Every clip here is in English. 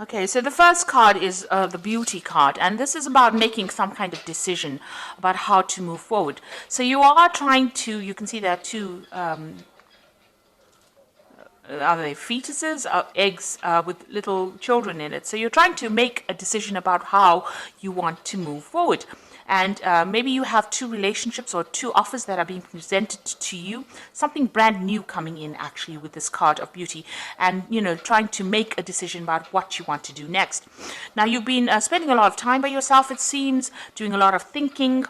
Okay, so the first card is the beauty card, and this is about making some kind of decision about how to move forward. So you are trying to, you can see there are two, are they fetuses, eggs with little children in it. So you're trying to make a decision about how you want to move forward. And maybe you have two relationships or two offers that are being presented to you, something brand new coming in actually with this card of beauty, and trying to make a decision about what you want to do next. Now you've been spending a lot of time by yourself, it seems, doing a lot of thinking.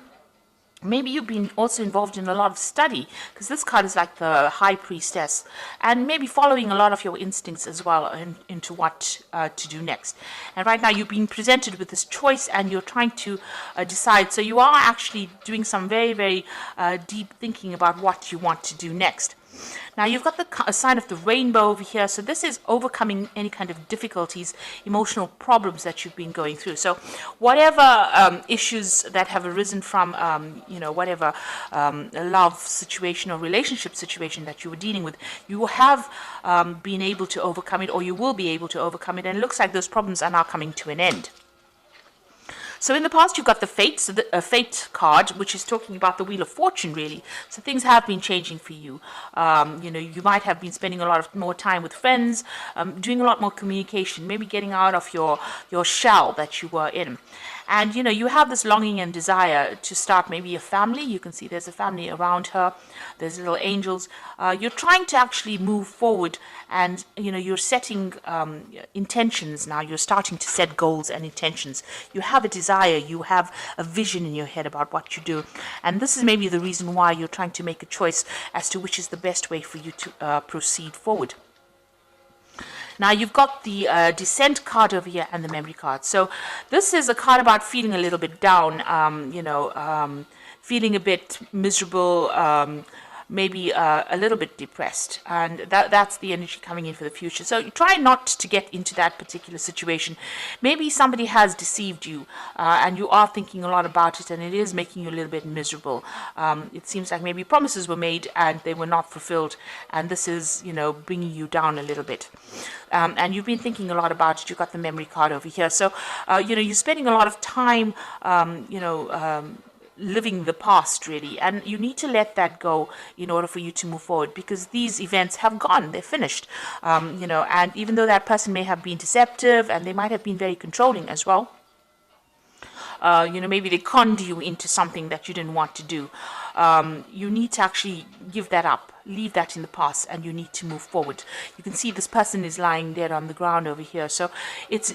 Maybe you've been also involved in a lot of study, because this card is like the high priestess, and maybe following a lot of your instincts as well into what to do next. And right now you've been presented with this choice and you're trying to decide. So you are actually doing some very, very deep thinking about what you want to do next. Now you've got the sign of the rainbow over here. So this is overcoming any kind of difficulties, emotional problems that you've been going through. So whatever issues that have arisen from, whatever love situation or relationship situation that you were dealing with, you have been able to overcome it, or you will be able to overcome it. And it looks like those problems are now coming to an end. So in the past, you've got the Fate, so the Fate card, which is talking about the Wheel of Fortune, really. So things have been changing for you. You might have been spending a lot of more time with friends, doing a lot more communication, maybe getting out of your shell that you were in. And, you have this longing and desire to start maybe a family. You can see there's a family around her. There's little angels. You're trying to actually move forward, and, you're setting intentions now. You're starting to set goals and intentions. You have a desire. You have a vision in your head about what you do. And this is maybe the reason why you're trying to make a choice as to which is the best way for you to proceed forward. Now you've got the Descent card over here and the Memory card. So this is a card about feeling a little bit down, feeling a bit miserable, maybe a little bit depressed, and that's the energy coming in for the future. So you try not to get into that particular situation. Maybe somebody has deceived you, and you are thinking a lot about it, and it is making you a little bit miserable. It seems like maybe promises were made and they were not fulfilled, and this is bringing you down a little bit. And you've been thinking a lot about it. You've got the Memory card over here. So you're spending a lot of time living the past, really, and you need to let that go in order for you to move forward, because these events have gone, they're finished, and even though that person may have been deceptive and they might have been very controlling as well, maybe they conned you into something that you didn't want to do. You need to actually give that up, leave that in the past, and you need to move forward. You can see this person is lying dead on the ground over here. So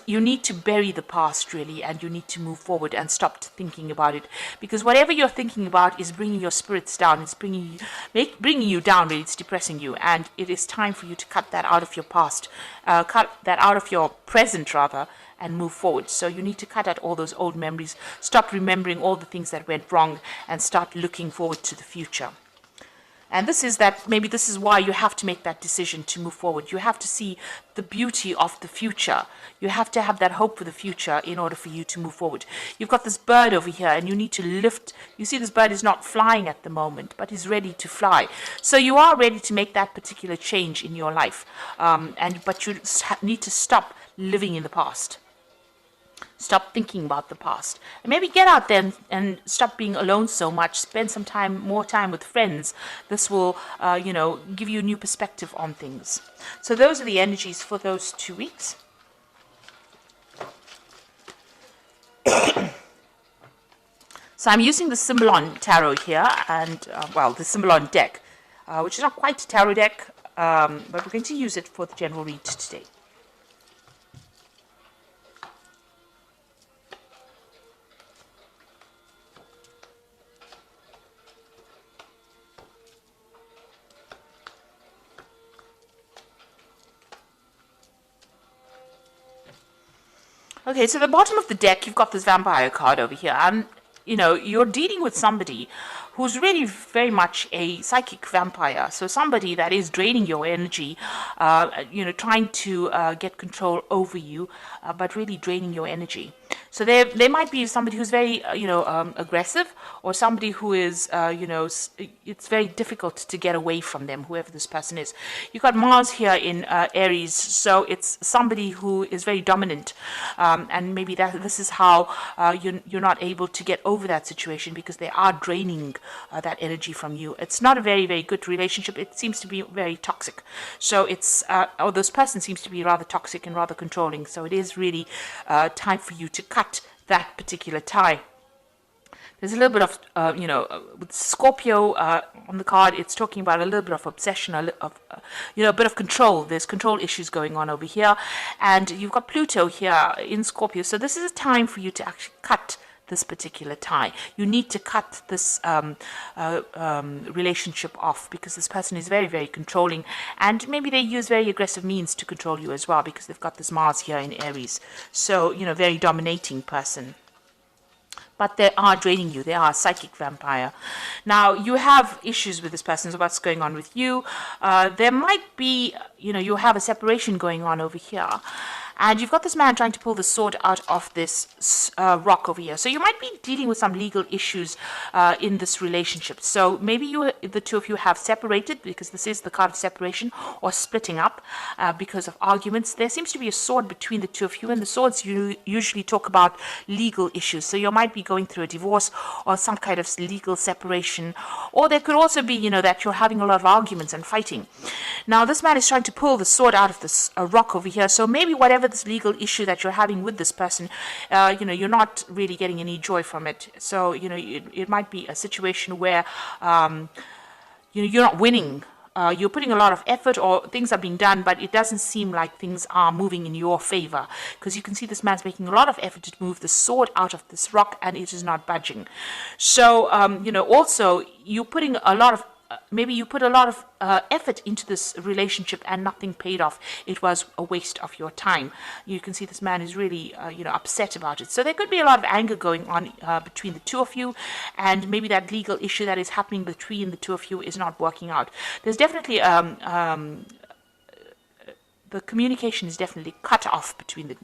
you need to bury the past, really, and you need to move forward and stop thinking about it, because whatever you're thinking about is bringing your spirits down. It's bringing you down, really. It's depressing you, and it is time for you to cut that out of your past, cut that out of your present, rather, and move forward. So you need to cut out all those old memories, stop remembering all the things that went wrong, and start looking forward to the future. And this is why you have to make that decision to move forward. You have to see the beauty of the future. You have to have that hope for the future in order for you to move forward. You've got this bird over here, and you need to lift. You see, this bird is not flying at the moment, but is ready to fly. So you are ready to make that particular change in your life. But you need to stop living in the past. Stop thinking about the past, and maybe get out there and stop being alone so much. Spend some more time with friends. This will, give you a new perspective on things. So those are the energies for those 2 weeks. So I'm using the Symbolon Tarot here, and the Symbolon deck, which is not quite a tarot deck, but we're going to use it for the general read today. Okay, so at the bottom of the deck, you've got this Vampire card over here. And, you're dealing with somebody who's really very much a psychic vampire. So somebody that is draining your energy, trying to get control over you, but really draining your energy. So they might be somebody who's very, aggressive, or somebody who is, it's very difficult to get away from them, whoever this person is. You've got Mars here in Aries, so it's somebody who is very dominant, and maybe this is how you're not able to get over that situation, because they are draining that energy from you. It's not a very, very good relationship. It seems to be very toxic. So or this person seems to be rather toxic and rather controlling. So it is really time for you to cut that particular tie. There's a little bit of, with Scorpio on the card, it's talking about a little bit of obsession, a bit of control. There's control issues going on over here. And you've got Pluto here in Scorpio. So this is a time for you to actually cut this particular tie. You need to cut this relationship off, because this person is very, very controlling, and maybe they use very aggressive means to control you as well, because they've got this Mars here in Aries. So, very dominating person. But they are draining you. They are a psychic vampire. Now, you have issues with this person, so what's going on with you. There might be, you have a separation going on over here. And you've got this man trying to pull the sword out of this rock over here. So you might be dealing with some legal issues in this relationship. So maybe the two of you have separated, because this is the card of separation, or splitting up because of arguments. There seems to be a sword between the two of you, and the swords usually talk about legal issues. So you might be going through a divorce or some kind of legal separation. Or there could also be, that you're having a lot of arguments and fighting. Now, this man is trying to pull the sword out of this rock over here. So maybe whatever this legal issue that you're having with this person, you're not really getting any joy from it. So, it might be a situation where, you're not winning. You're putting a lot of effort, or things are being done, but it doesn't seem like things are moving in your favor, because you can see this man's making a lot of effort to move the sword out of this rock, and it is not budging. So, also you're putting a lot of maybe you put a lot of effort into this relationship and nothing paid off. It was a waste of your time. You can see this man is really, upset about it. So there could be a lot of anger going on between the two of you, and maybe that legal issue that is happening between the two of you is not working out. There's definitely the communication is definitely cut off between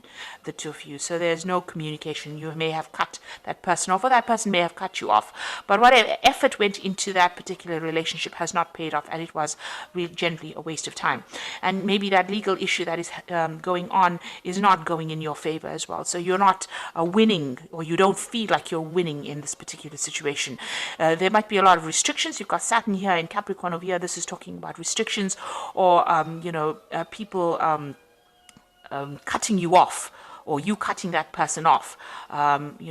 the two of you. So there's no communication. You may have cut that person off, or that person may have cut you off. But whatever effort went into that particular relationship has not paid off, and it was really generally a waste of time. And maybe that legal issue that is going on is not going in your favor as well. So you're not winning, or you don't feel like you're winning in this particular situation. There might be a lot of restrictions. You've got Saturn here in Capricorn over here. This is talking about restrictions, or people cutting you off, or you cutting that person off,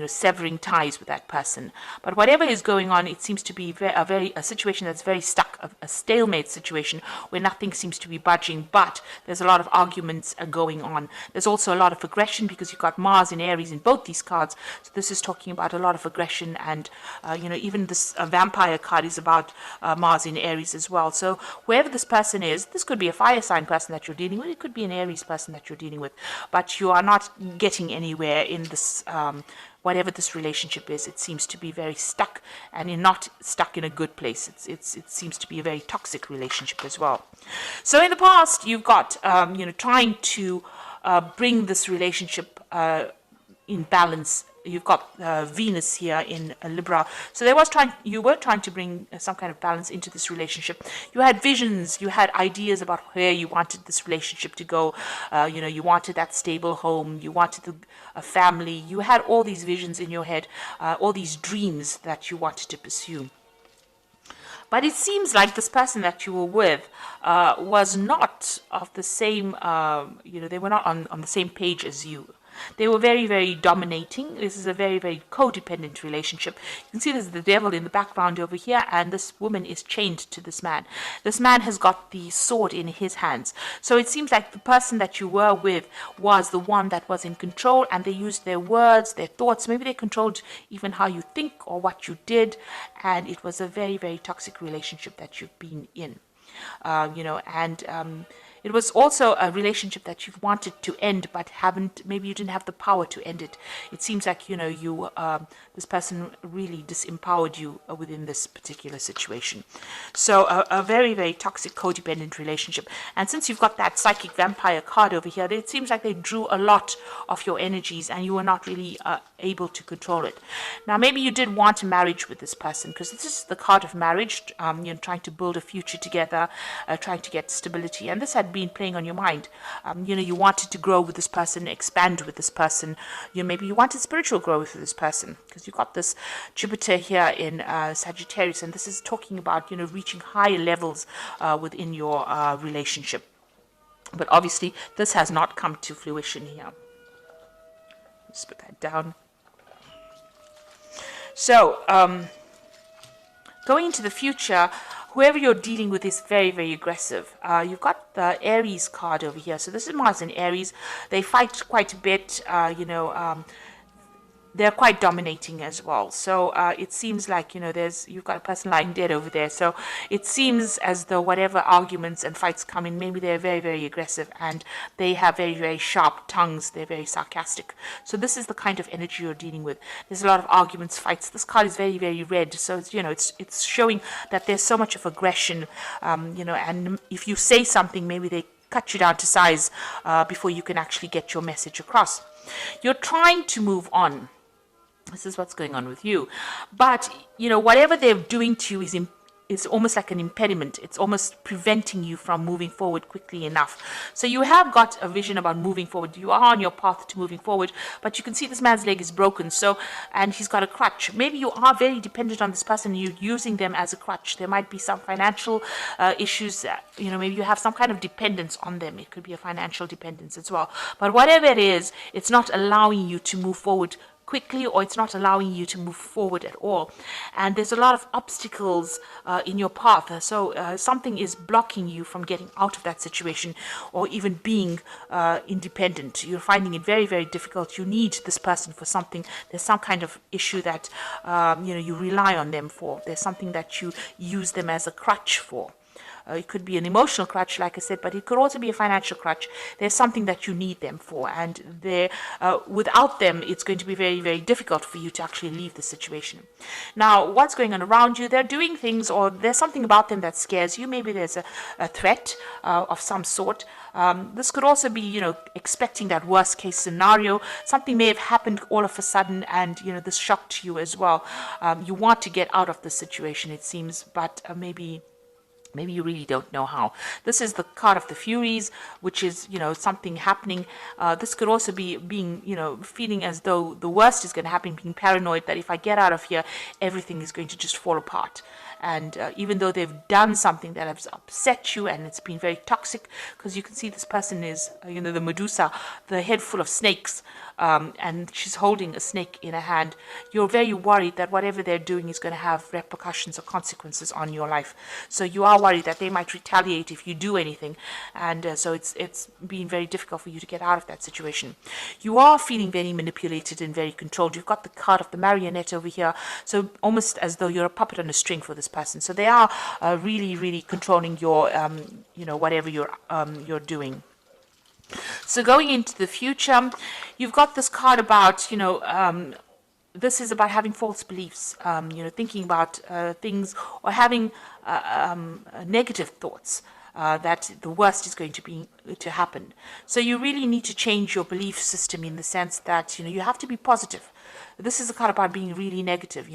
severing ties with that person. But whatever is going on, it seems to be a situation that's very stuck, a stalemate situation where nothing seems to be budging, but there's a lot of arguments going on. There's also a lot of aggression, because you've got Mars in Aries in both these cards. So this is talking about a lot of aggression, and, even this vampire card is about Mars in Aries as well. So whoever this person is, this could be a fire sign person that you're dealing with. It could be an Aries person that you're dealing with, but you are not getting anywhere in this, whatever this relationship is. It seems to be very stuck, and you're not stuck in a good place. It seems to be a very toxic relationship as well. So in the past, you've got, trying to bring this relationship in balance. You've got Venus here in Libra. So you were trying to bring some kind of balance into this relationship. You had visions, you had ideas about where you wanted this relationship to go. You wanted that stable home, you wanted a family. You had all these visions in your head, all these dreams that you wanted to pursue. But it seems like this person that you were with was not of the same, they were not on the same page as you. They were very, very dominating. This is a very, very codependent relationship. You can see there's the devil in the background over here, and this woman is chained to this man. This man has got the sword in his hands. So it seems like the person that you were with was the one that was in control, and they used their words, their thoughts. Maybe they controlled even how you think or what you did, and it was a very, very toxic relationship that you've been in. it was also a relationship that you've wanted to end, but maybe you didn't have the power to end it. It seems like, this person really disempowered you within this particular situation. So a very, very toxic, codependent relationship. And since you've got that psychic vampire card over here, it seems like they drew a lot of your energies and you were not really able to control it. Now, maybe you did want a marriage with this person, because this is the card of marriage, trying to build a future together, trying to get stability. And this had been playing on your mind. You wanted to grow with this person, expand with this person. Maybe you wanted spiritual growth with this person, because you've got this Jupiter here in Sagittarius, and this is talking about, reaching higher levels within your relationship. But obviously, this has not come to fruition here. Let's put that down. So, going into the future, whoever you're dealing with is very, very aggressive. You've got the Aries card over here. So this is Mars and Aries. They fight quite a bit, they're quite dominating as well. So it seems like, you've got a person lying dead over there. So it seems as though whatever arguments and fights come in, maybe they're very, very aggressive and they have very, very sharp tongues. They're very sarcastic. So this is the kind of energy you're dealing with. There's a lot of arguments, fights. This card is very, very red. So it's showing that there's so much of aggression, and if you say something, maybe they cut you down to size before you can actually get your message across. You're trying to move on. This is what's going on with you. But, whatever they're doing to you is almost like an impediment. It's almost preventing you from moving forward quickly enough. So you have got a vision about moving forward. You are on your path to moving forward, but you can see this man's leg is broken. And he's got a crutch. Maybe you are very dependent on this person. You're using them as a crutch. There might be some financial issues. Maybe you have some kind of dependence on them. It could be a financial dependence as well. But whatever it is, it's not allowing you to move forward quickly, or it's not allowing you to move forward at all. And there's a lot of obstacles in your path. So something is blocking you from getting out of that situation or even being independent. You're finding it very, very difficult. You need this person for something. There's some kind of issue that you rely on them for. There's something that you use them as a crutch for. It could be an emotional crutch, like I said, but it could also be a financial crutch. There's something that you need them for, and without them, it's going to be very, very difficult for you to actually leave the situation. Now, what's going on around you? They're doing things, or there's something about them that scares you. Maybe there's a threat of some sort. This could also be, expecting that worst case scenario. Something may have happened all of a sudden, and this shocked you as well. You want to get out of the situation, it seems, but maybe you really don't know how. This is the card of the Furies, which is, something happening. This could also be being, feeling as though the worst is going to happen, being paranoid that if I get out of here, everything is going to just fall apart. And even though they've done something that has upset you and it's been very toxic, because you can see this person is, the Medusa, the head full of snakes, and she's holding a snake in her hand. You're very worried that whatever they're doing is going to have repercussions or consequences on your life. So you are worried that they might retaliate if you do anything. And so it's been very difficult for you to get out of that situation. You are feeling very manipulated and very controlled. You've got the card of the marionette over here. So almost as though you're a puppet on a string for this person. So they are really, really controlling your, whatever you're doing. So going into the future, you've got this card about, this is about having false beliefs, thinking about things or having negative thoughts. That the worst is going to happen. So you really need to change your belief system in the sense that, you have to be positive. This is a card about being really negative,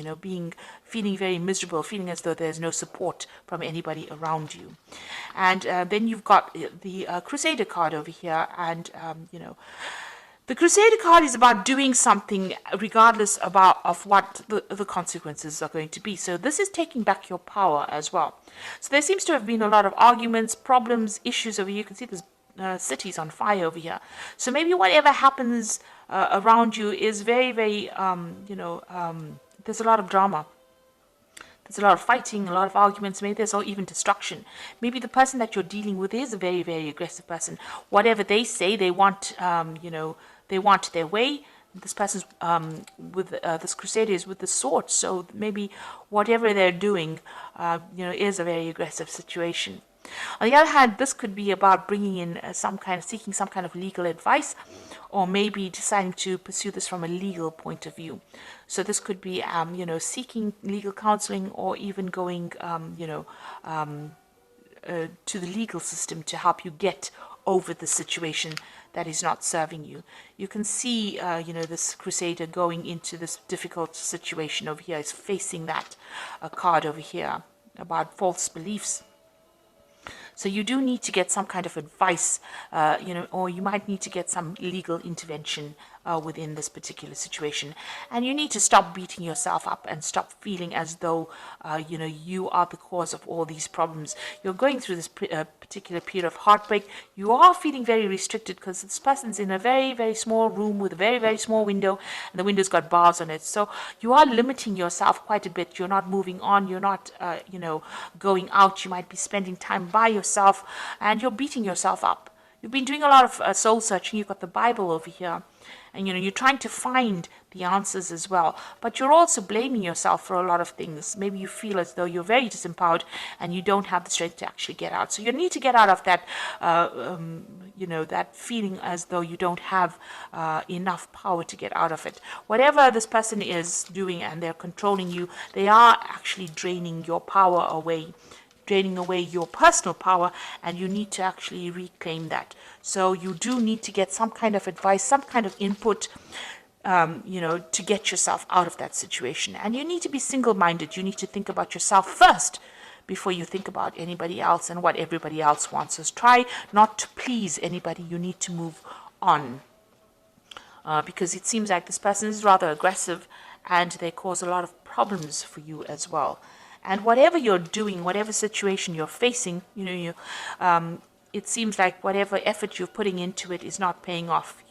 feeling very miserable, feeling as though there's no support from anybody around you. And then you've got the Crusader card over here, and, the Crusader card is about doing something regardless of what the consequences are going to be. So this is taking back your power as well. So there seems to have been a lot of arguments, problems, issues over here. You can see there's cities on fire over here. So maybe whatever happens around you is very, very, there's a lot of drama. There's a lot of fighting, a lot of arguments. Maybe there's even destruction. Maybe the person that you're dealing with is a very, very aggressive person. Whatever they say, they want, they want their way. This person's with this Crusader is with the sword, so maybe whatever they're doing, is a very aggressive situation. On the other hand, this could be about bringing in seeking some kind of legal advice, or maybe deciding to pursue this from a legal point of view. So this could be, seeking legal counseling, or even going, to the legal system to help you get over the situation that is not serving you. You can see, this crusader going into this difficult situation over here, is facing that card over here about false beliefs. So you do need to get some kind of advice, or you might need to get some legal intervention within this particular situation. And you need to stop beating yourself up and stop feeling as though, you are the cause of all these problems. You're going through this particular period of heartbreak. You are feeling very restricted because this person's in a very, very small room with a very, very small window, and the window's got bars on it. So you are limiting yourself quite a bit. You're not moving on. You're not, going out. You might be spending time by yourself, and you're beating yourself up. You've been doing a lot of soul searching. You've got the Bible over here, and you're trying to find the answers as well. But you're also blaming yourself for a lot of things. Maybe you feel as though you're very disempowered and you don't have the strength to actually get out. So you need to get out of that, that feeling as though you don't have enough power to get out of it. Whatever this person is doing and they're controlling you, they are actually draining your power away, draining away your personal power, and you need to actually reclaim that. So you do need to get some kind of advice, some kind of input, to get yourself out of that situation. And you need to be single-minded. You need to think about yourself first before you think about anybody else and what everybody else wants. So try not to please anybody. You need to move on. Because it seems like this person is rather aggressive, and they cause a lot of problems for you as well. And whatever you're doing, whatever situation you're facing, it seems like whatever effort you're putting into it is not paying off.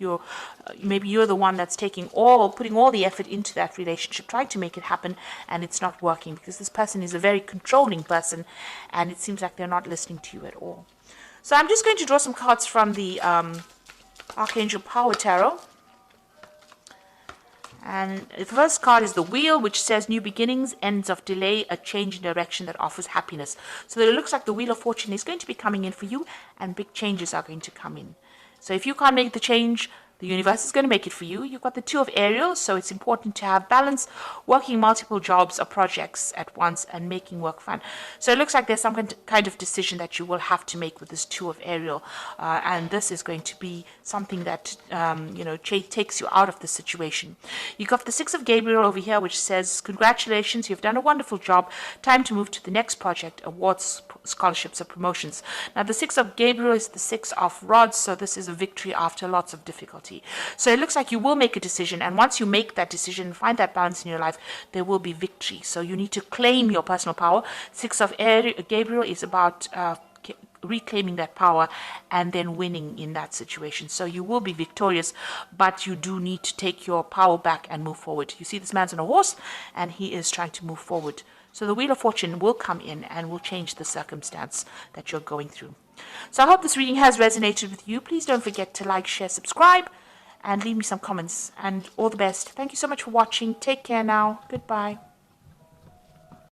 Maybe you're the one that's putting all the effort into that relationship, trying to make it happen, and it's not working because this person is a very controlling person, and it seems like they're not listening to you at all. So I'm just going to draw some cards from the Archangel Power Tarot. And the first card is the Wheel, which says new beginnings, ends of delay, a change in direction that offers happiness. So it looks like the Wheel of Fortune is going to be coming in for you, and big changes are going to come in. So if you can't make the change, the universe is going to make it for you. You've got the Two of Aerials, so it's important to have balance, working multiple jobs or projects at once and making work fun. So it looks like there's some kind of decision that you will have to make with this Two of Aerial, and this is going to be something that takes you out of the situation. You've got the Six of Gabriel over here, which says, congratulations, you've done a wonderful job. Time to move to the next project, awards, scholarships, or promotions. Now the Six of Gabriel is the Six of Rods, so this is a victory after lots of difficulty. So it looks like you will make a decision, and once you make that decision, find that balance in your life, there will be victory. So you need to claim your personal power. Six of Gabriel is about reclaiming that power and then winning in that situation. So you will be victorious, but you do need to take your power back and move forward. You see this man's on a horse, and he is trying to move forward. So the Wheel of Fortune will come in and will change the circumstance that you're going through. So I hope this reading has resonated with you. Please don't forget to like, share, subscribe, and leave me some comments. And all the best. Thank you so much for watching. Take care now. Goodbye.